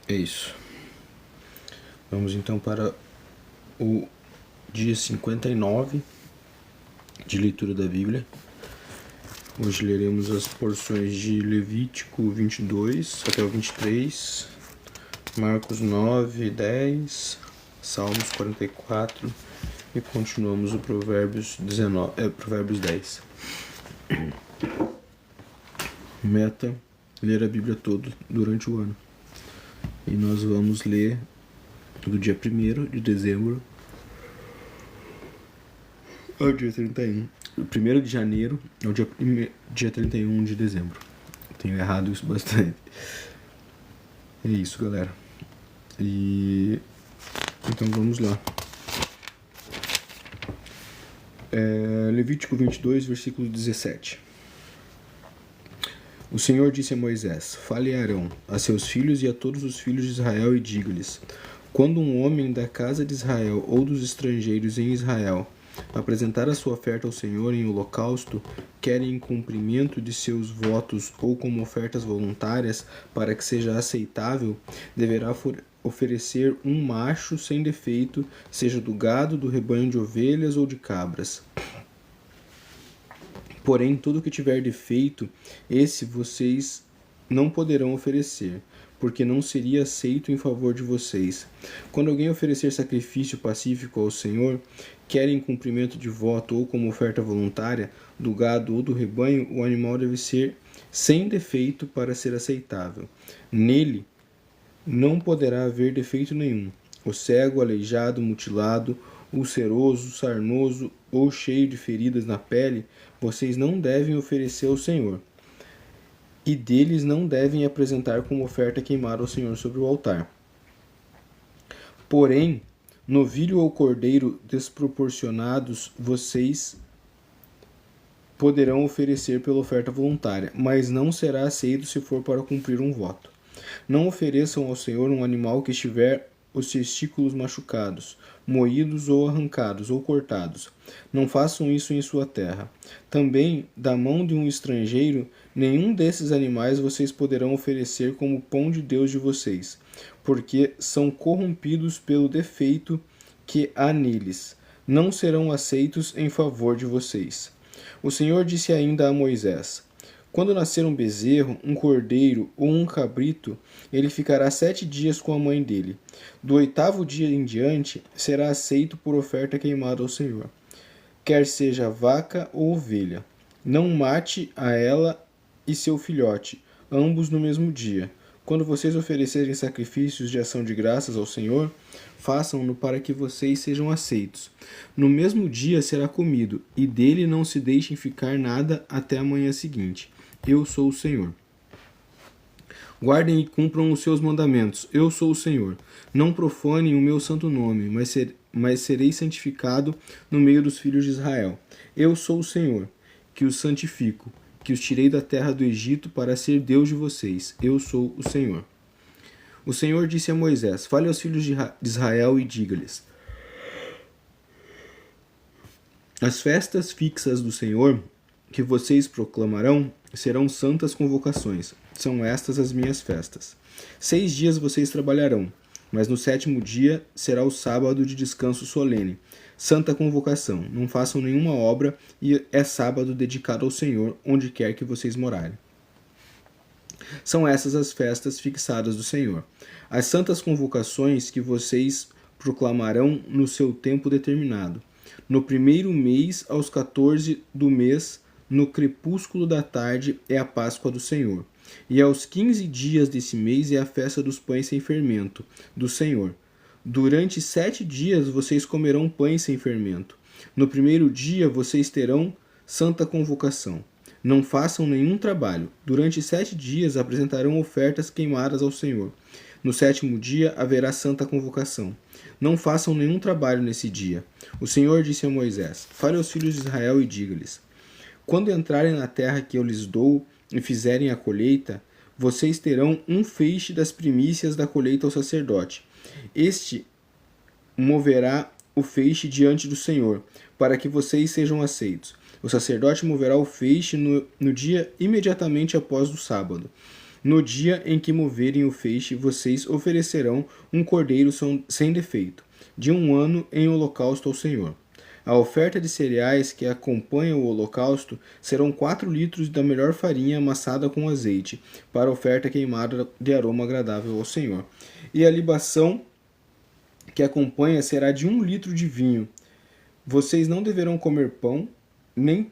É isso. Vamos então para o dia 59 de leitura da Bíblia. Hoje leremos as porções de Levítico 22 até o 23, Marcos 9, 10, Salmos 44 e continuamos o Provérbios 10. Meta: ler a Bíblia toda durante o ano. E nós vamos ler do dia 1º de dezembro ao dia 31. O 1º de janeiro ao dia 31 de dezembro. Tenho errado isso bastante. É isso, galera. E então vamos lá. Levítico 22, versículo 17. O Senhor disse a Moisés: Fale a Arão, a seus filhos e a todos os filhos de Israel e diga-lhes: Quando um homem da casa de Israel ou dos estrangeiros em Israel apresentar a sua oferta ao Senhor em holocausto, quer em cumprimento de seus votos ou como ofertas voluntárias para que seja aceitável, deverá oferecer um macho sem defeito, seja do gado, do rebanho de ovelhas ou de cabras. Porém, tudo que tiver defeito, esse vocês não poderão oferecer, porque não seria aceito em favor de vocês. Quando alguém oferecer sacrifício pacífico ao Senhor, quer em cumprimento de voto ou como oferta voluntária, do gado ou do rebanho, o animal deve ser sem defeito para ser aceitável. Nele não poderá haver defeito nenhum. O cego, aleijado, mutilado, ulceroso, sarnoso ou cheio de feridas na pele, vocês não devem oferecer ao Senhor. E deles não devem apresentar como oferta queimada ao Senhor sobre o altar. Porém, novilho ou cordeiro desproporcionados vocês poderão oferecer pela oferta voluntária, mas não será aceito se for para cumprir um voto. Não ofereçam ao Senhor um animal que estiver os testículos machucados, moídos ou arrancados ou cortados. Não façam isso em sua terra. Também, da mão de um estrangeiro, nenhum desses animais vocês poderão oferecer como pão de Deus de vocês, porque são corrompidos pelo defeito que há neles. Não serão aceitos em favor de vocês. O Senhor disse ainda a Moisés: Quando nascer um bezerro, um cordeiro ou um cabrito, ele ficará 7 dias com a mãe dele. Do 8º dia em diante, será aceito por oferta queimada ao Senhor, quer seja vaca ou ovelha. Não mate a ela e seu filhote, ambos no mesmo dia. Quando vocês oferecerem sacrifícios de ação de graças ao Senhor, façam-no para que vocês sejam aceitos. No mesmo dia será comido, e dele não se deixem ficar nada até a manhã seguinte. Eu sou o Senhor. Guardem e cumpram os seus mandamentos. Eu sou o Senhor. Não profanem o meu santo nome, mas serei santificado no meio dos filhos de Israel. Eu sou o Senhor, que os santifico, que os tirei da terra do Egito para ser Deus de vocês. Eu sou o Senhor. O Senhor disse a Moisés: Fale aos filhos de Israel e diga-lhes: As festas fixas do Senhor que vocês proclamarão serão santas convocações. São estas as minhas festas. 6 dias vocês trabalharão, mas no 7º dia será o sábado de descanso solene, santa convocação. Não façam nenhuma obra e é sábado dedicado ao Senhor, onde quer que vocês morarem. São essas as festas fixadas do Senhor, as santas convocações que vocês proclamarão no seu tempo determinado. No 1º mês, aos 14 do mês, no crepúsculo da tarde, é a Páscoa do Senhor. E aos 15 dias desse mês é a festa dos pães sem fermento, do Senhor. Durante 7 dias vocês comerão pães sem fermento. No 1º dia vocês terão santa convocação. Não façam nenhum trabalho. Durante 7 dias apresentarão ofertas queimadas ao Senhor. No 7º dia haverá santa convocação. Não façam nenhum trabalho nesse dia. O Senhor disse a Moisés: Fale aos filhos de Israel e diga-lhes: Quando entrarem na terra que eu lhes dou e fizerem a colheita, vocês terão um feixe das primícias da colheita ao sacerdote. Este moverá o feixe diante do Senhor, para que vocês sejam aceitos. O sacerdote moverá o feixe no dia imediatamente após o sábado. No dia em que moverem o feixe, vocês oferecerão um cordeiro sem defeito, de 1 ano em holocausto ao Senhor. A oferta de cereais que acompanha o holocausto serão 4 litros da melhor farinha amassada com azeite, para oferta queimada de aroma agradável ao Senhor. E a libação que acompanha será de 1 litro de vinho. Vocês não deverão comer pão, nem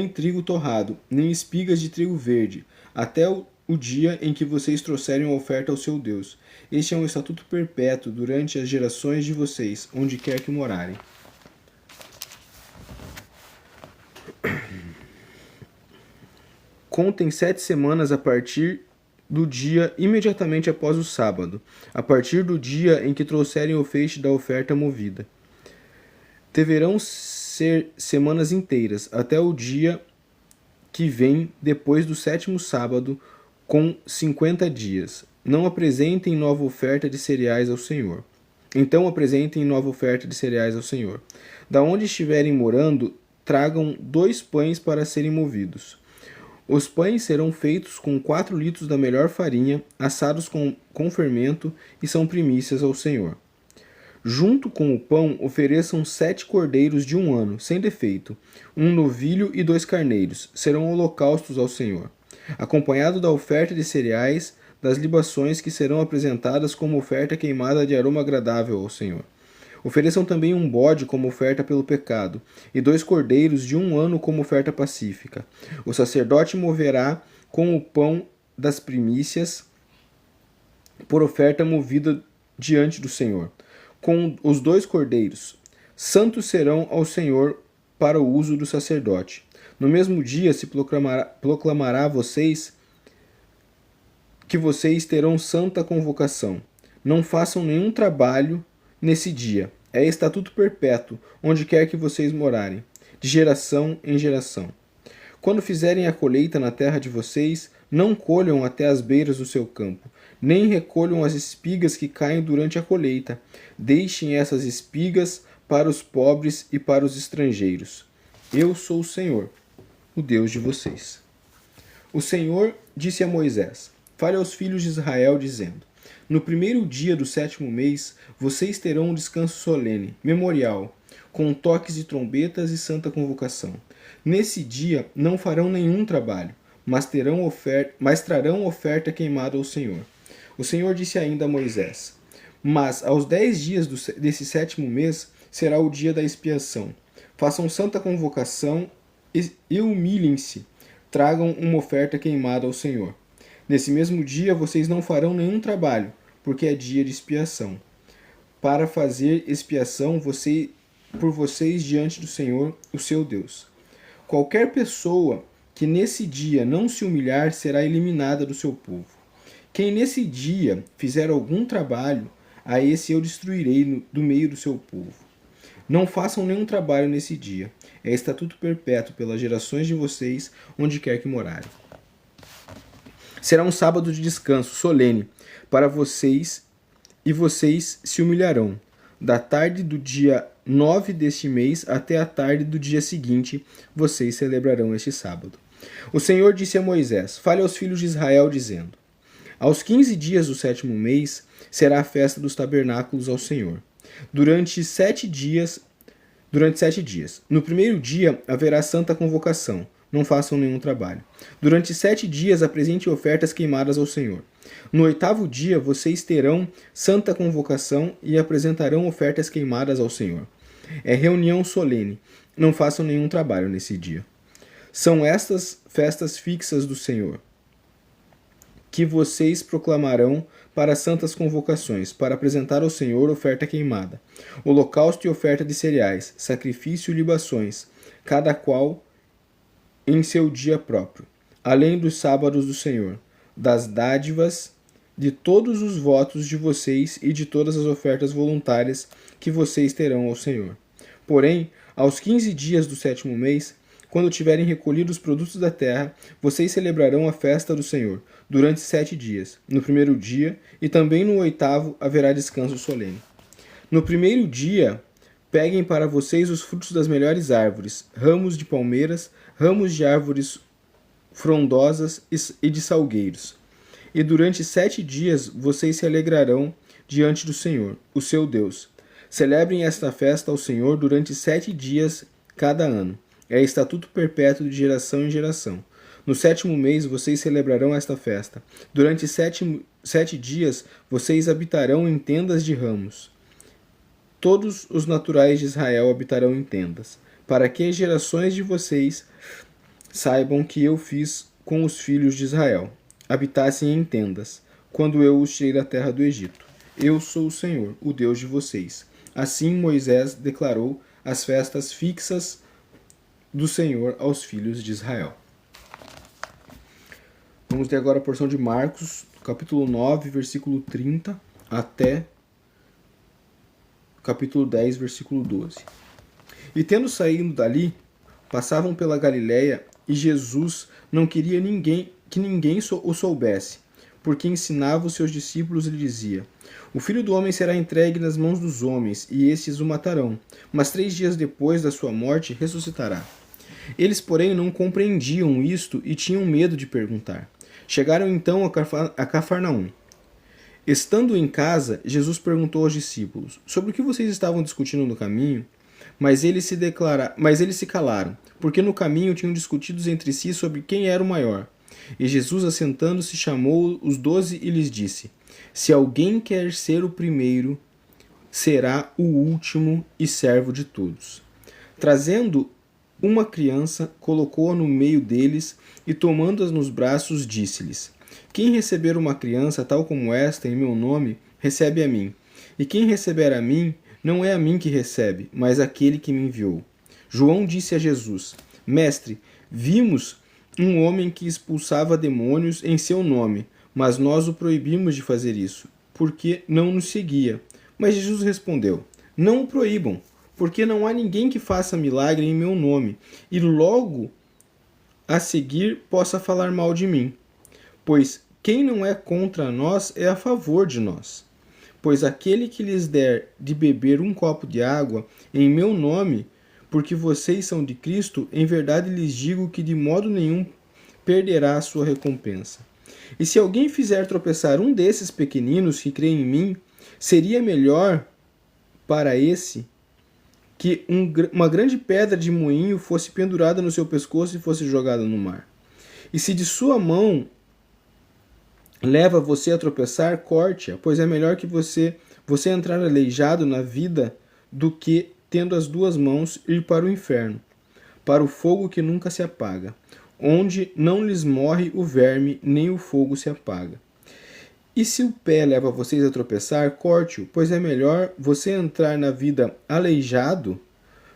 trigo torrado, nem espigas de trigo verde, até o dia em que vocês trouxerem a oferta ao seu Deus. Este é um estatuto perpétuo durante as gerações de vocês, onde quer que morarem. Contem 7 semanas a partir do dia imediatamente após o sábado, a partir do dia em que trouxerem o feixe da oferta movida. Deverão ser semanas inteiras, até o dia que vem depois do 7º sábado, com 50 dias. Não apresentem nova oferta de cereais ao Senhor. Então apresentem nova oferta de cereais ao Senhor. Da onde estiverem morando, tragam 2 pães para serem movidos. Os pães serão feitos com 4 litros da melhor farinha, assados com fermento, e são primícias ao Senhor. Junto com o pão, ofereçam 7 cordeiros de 1 ano, sem defeito, 1 novilho e 2 carneiros, serão holocaustos ao Senhor, acompanhado da oferta de cereais, das libações que serão apresentadas como oferta queimada de aroma agradável ao Senhor. Ofereçam também um bode como oferta pelo pecado, e 2 cordeiros de 1 ano como oferta pacífica. O sacerdote moverá com o pão das primícias por oferta movida diante do Senhor, com os 2 cordeiros. Santos serão ao Senhor para o uso do sacerdote. No mesmo dia se proclamará a vocês que vocês terão santa convocação. Não façam nenhum trabalho nesse dia. É estatuto perpétuo, onde quer que vocês morarem, de geração em geração. Quando fizerem a colheita na terra de vocês, não colham até as beiras do seu campo, nem recolham as espigas que caem durante a colheita. Deixem essas espigas para os pobres e para os estrangeiros. Eu sou o Senhor, o Deus de vocês. O Senhor disse a Moisés: fale aos filhos de Israel, dizendo: no primeiro dia do 7º mês, vocês terão um descanso solene, memorial, com toques de trombetas e santa convocação. Nesse dia não farão nenhum trabalho, mas trarão oferta queimada ao Senhor. O Senhor disse ainda a Moisés: mas aos 10 dias desse 7º mês será o dia da expiação. Façam santa convocação e humilhem-se. Tragam uma oferta queimada ao Senhor. Nesse mesmo dia vocês não farão nenhum trabalho, porque é dia de expiação, para fazer expiação por vocês diante do Senhor, o seu Deus. Qualquer pessoa que nesse dia não se humilhar será eliminada do seu povo. Quem nesse dia fizer algum trabalho, a esse eu destruirei do meio do seu povo. Não façam nenhum trabalho nesse dia. É estatuto perpétuo pelas gerações de vocês, onde quer que morarem. Será um sábado de descanso solene para vocês, e vocês se humilharão. Da tarde do dia 9 deste mês até a tarde do dia seguinte, vocês celebrarão este sábado. O Senhor disse a Moisés: fale aos filhos de Israel, dizendo: aos 15 dias do 7º mês será a festa dos tabernáculos ao Senhor. Durante 7 dias. No primeiro dia haverá santa convocação. Não façam nenhum trabalho. Durante 7 dias apresente ofertas queimadas ao Senhor. No 8º dia vocês terão santa convocação e apresentarão ofertas queimadas ao Senhor. É reunião solene. Não façam nenhum trabalho nesse dia. São estas festas fixas do Senhor, que vocês proclamarão para santas convocações, para apresentar ao Senhor oferta queimada, holocausto e oferta de cereais, sacrifício e libações, cada qual em seu dia próprio, além dos sábados do Senhor, das dádivas, de todos os votos de vocês e de todas as ofertas voluntárias que vocês terão ao Senhor. Porém, aos 15 dias do 7º mês, quando tiverem recolhido os produtos da terra, vocês celebrarão a festa do Senhor, durante 7 dias. No primeiro dia, e também no 8º, haverá descanso solene. No primeiro dia, peguem para vocês os frutos das melhores árvores, ramos de palmeiras, ramos de árvores frondosas e de salgueiros. E durante 7 dias vocês se alegrarão diante do Senhor, o seu Deus. Celebrem esta festa ao Senhor durante 7 dias cada ano. É estatuto perpétuo de geração em geração. No 7º mês vocês celebrarão esta festa. Durante 7 dias vocês habitarão em tendas de ramos. Todos os naturais de Israel habitarão em tendas, para que as gerações de vocês saibam que eu fiz com os filhos de Israel, habitassem em tendas, quando eu os tirei da terra do Egito. Eu sou o Senhor, o Deus de vocês. Assim Moisés declarou as festas fixas do Senhor aos filhos de Israel. Vamos ler agora a porção de Marcos, capítulo 9, versículo 30, até capítulo 10, versículo 12. E tendo saído dali, passavam pela Galiléia, e Jesus não queria que ninguém o soubesse, porque ensinava os seus discípulos e lhe dizia: O Filho do Homem será entregue nas mãos dos homens, e estes o matarão, mas 3 dias depois da sua morte ressuscitará. Eles, porém, não compreendiam isto e tinham medo de perguntar. Chegaram então a Cafarnaum. Estando em casa, Jesus perguntou aos discípulos: Sobre o que vocês estavam discutindo no caminho? Mas eles se calaram, porque no caminho tinham discutido entre si sobre quem era o maior. E Jesus, assentando-se, chamou os 12 e lhes disse: Se alguém quer ser o primeiro, será o último e servo de todos. Trazendo uma criança, colocou-a no meio deles e, tomando-as nos braços, disse-lhes: Quem receber uma criança tal como esta em meu nome, recebe a mim. E quem receber a mim, não é a mim que recebe, mas aquele que me enviou. João disse a Jesus: Mestre, vimos um homem que expulsava demônios em seu nome, mas nós o proibimos de fazer isso, porque não nos seguia. Mas Jesus respondeu: Não o proíbam, porque não há ninguém que faça milagre em meu nome, e logo a seguir possa falar mal de mim. Pois quem não é contra nós é a favor de nós. Pois aquele que lhes der de beber um copo de água em meu nome, porque vocês são de Cristo, em verdade lhes digo que de modo nenhum perderá a sua recompensa. E se alguém fizer tropeçar um desses pequeninos que creem em mim, seria melhor para esse que uma grande pedra de moinho fosse pendurada no seu pescoço e fosse jogada no mar. E se de sua mão leva você a tropeçar, corte-a, pois é melhor que você entrar aleijado na vida do que, tendo as 2 mãos, ir para o inferno, para o fogo que nunca se apaga, onde não lhes morre o verme, nem o fogo se apaga. E se o pé leva vocês a tropeçar, corte-o, pois é melhor você entrar na vida aleijado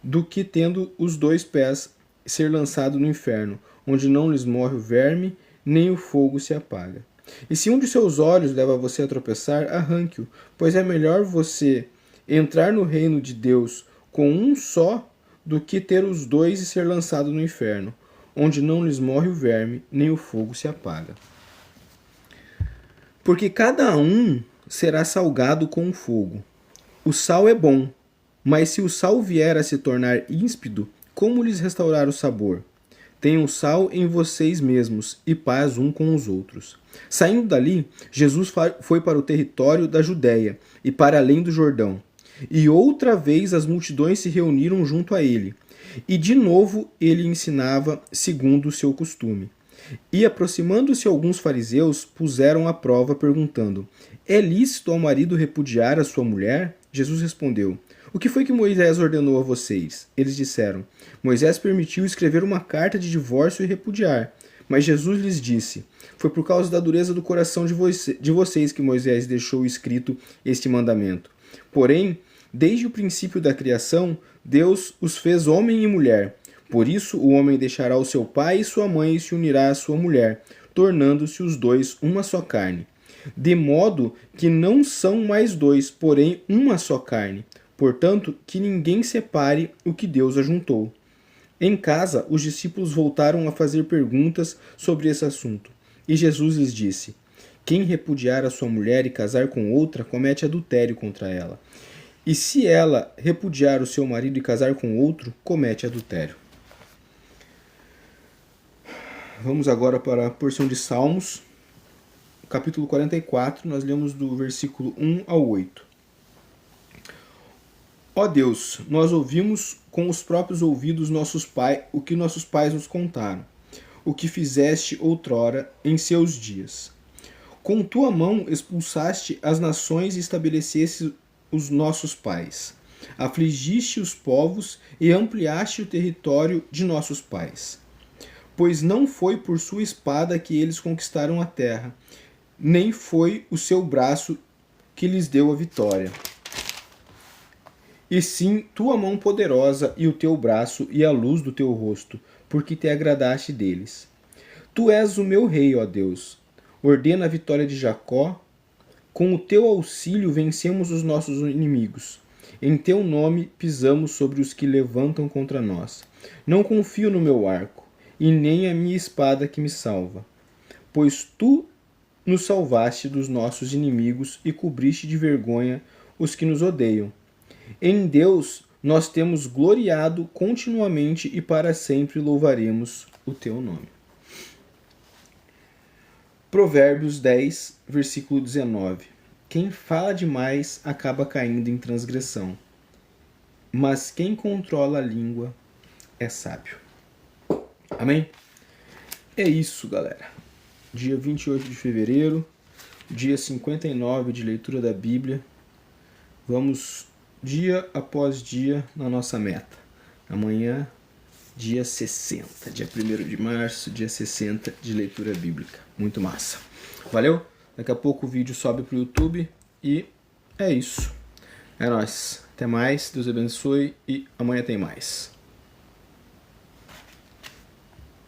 do que, tendo os 2 pés, ser lançado no inferno, onde não lhes morre o verme, nem o fogo se apaga. E se um de seus olhos leva você a tropeçar, arranque-o, pois é melhor você entrar no reino de Deus com um só do que ter os 2 e ser lançado no inferno, onde não lhes morre o verme, nem o fogo se apaga. Porque cada um será salgado com o fogo. O sal é bom, mas se o sal vier a se tornar ímpido, como lhes restaurar o sabor? Tenham sal em vocês mesmos e paz um com os outros. Saindo dali, Jesus foi para o território da Judéia e para além do Jordão. E outra vez as multidões se reuniram junto a ele. E de novo ele ensinava segundo o seu costume. E aproximando-se alguns fariseus, puseram à prova, perguntando: É lícito ao marido repudiar a sua mulher? Jesus respondeu: O que foi que Moisés ordenou a vocês? Eles disseram: Moisés permitiu escrever uma carta de divórcio e repudiar. Mas Jesus lhes disse: Foi por causa da dureza do coração de vocês que Moisés deixou escrito este mandamento. Porém, desde o princípio da criação, Deus os fez homem e mulher. Por isso, o homem deixará o seu pai e sua mãe e se unirá à sua mulher, tornando-se os 2 uma só carne. De modo que não são mais 2, porém uma só carne. Portanto, que ninguém separe o que Deus ajuntou. Em casa, os discípulos voltaram a fazer perguntas sobre esse assunto. E Jesus lhes disse: Quem repudiar a sua mulher e casar com outra, comete adultério contra ela. E se ela repudiar o seu marido e casar com outro, comete adultério. Vamos agora para a porção de Salmos, capítulo 44, nós lemos do versículo 1 ao 8. Ó Deus, nós ouvimos com os próprios ouvidos o que nossos pais nos contaram, o que fizeste outrora em seus dias. Com tua mão expulsaste as nações e estabeleceste os nossos pais. Afligiste os povos e ampliaste o território de nossos pais. Pois não foi por sua espada que eles conquistaram a terra, nem foi o seu braço que lhes deu a vitória. E sim tua mão poderosa e o teu braço e a luz do teu rosto, porque te agradaste deles. Tu és o meu rei, ó Deus. Ordena a vitória de Jacó. Com o teu auxílio vencemos os nossos inimigos. Em teu nome pisamos sobre os que levantam contra nós. Não confio no meu arco, e nem a minha espada que me salva. Pois tu nos salvaste dos nossos inimigos e cobriste de vergonha os que nos odeiam. Em Deus nós temos gloriado continuamente e para sempre louvaremos o teu nome. Provérbios 10, versículo 19. Quem fala demais acaba caindo em transgressão, mas quem controla a língua é sábio. Amém? É isso, galera. Dia 28 de fevereiro, dia 59 de leitura da Bíblia. Vamos dia após dia na nossa meta. Amanhã, dia 60, dia 1º de março, dia 60 de leitura bíblica. Muito massa. Valeu? Daqui a pouco o vídeo sobe pro YouTube e é isso. É nóis. Até mais, Deus abençoe e amanhã tem mais.